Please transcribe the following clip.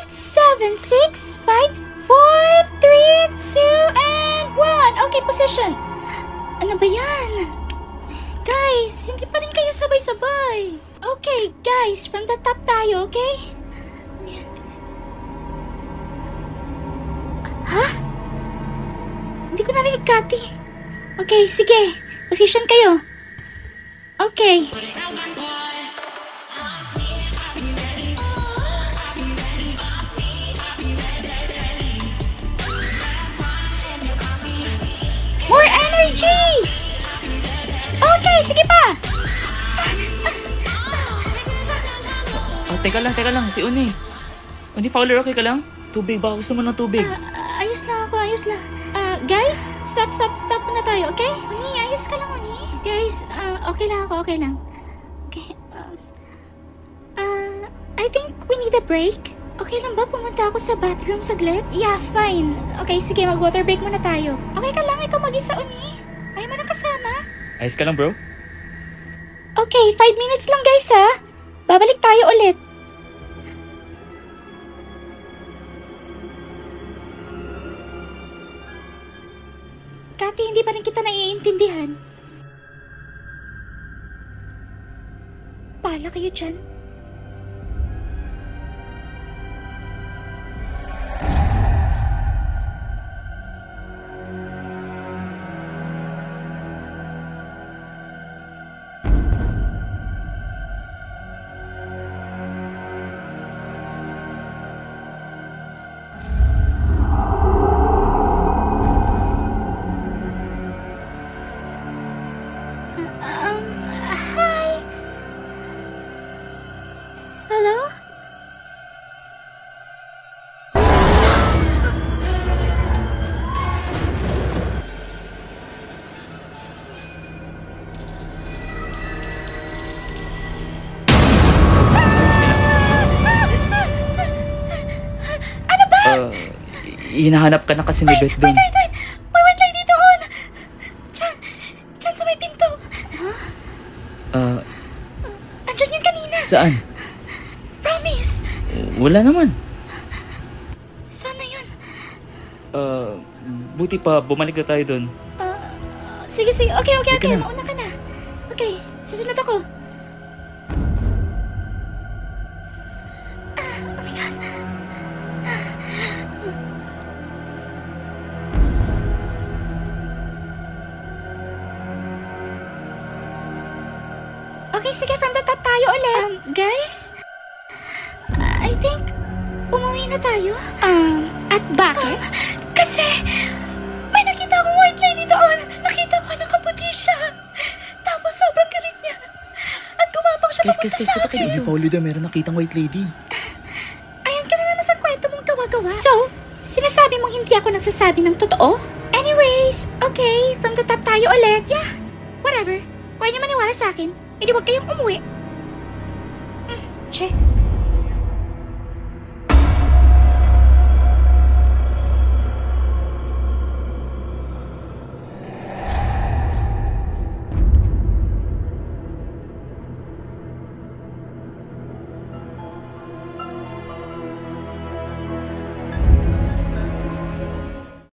8, 7, 6, 5, 4, 3, 2, and 1. Okay, position. Ano ba yan? Guys, hindi pa rin kayo sabay-sabay. Okay, guys, from the top tayo, okay? Ha? Hindi ko narinig, Cathy. Okay, sige. Position kayo. Okay. More energy! Okay, sige pa! Teka lang, si Uni. Uni Fowler, okay ka lang? Tubig, baka gusto mo ng tubig. Ayos lang ako, ayos lang. Guys, stop muna tayo, okay? Uni, ayos ka lang, Uni. Guys, okay lang ako, okay lang. Okay, I think we need a break. Okay lang ba pumunta ako sa bathroom saglit? Yeah, fine. Okay, sige, mag-water break muna tayo. Okay ka lang, ikaw mag-isa, Uni? Ayaw mo nang kasama? Ayos ka lang, bro? Okay, 5 minutes lang, guys, ha? Babalik tayo ulit. Cathy, hindi pa rin kita naiintindihan. Bahala kayo dyan. Hi. Hello? Ano ba? Hinahanap ka na kasi ni Beth dun. Wait. May white lady doon. Diyan sa may pinto. Andyan yun kanina. Saan? Promise. Wala naman. Sana yun. Buti pa, bumalik na tayo dun. Sige. Okay. Halika na. Mauna ka na. Okay, susunod ako. Oh my God. Okay, sige, from the top tayo ulit. Guys, I think umuwi na tayo. At bakit? Kasi may nakita akong white lady doon. Nakita ko nakaputi siya. Tapos sobrang galit niya. At gumapang siya papunta sa akin. Uni Fowler, meron nakitang white lady. Ayan ka na naman sa kwento mong gawa-gawa. So, sinasabi mong hindi ako nagsasabi ng totoo? Anyways, okay, from the top tayo ulit. Yeah, whatever. Kung ayaw niyo maniwala sa akin, edi huwag kayong umuwi. Che.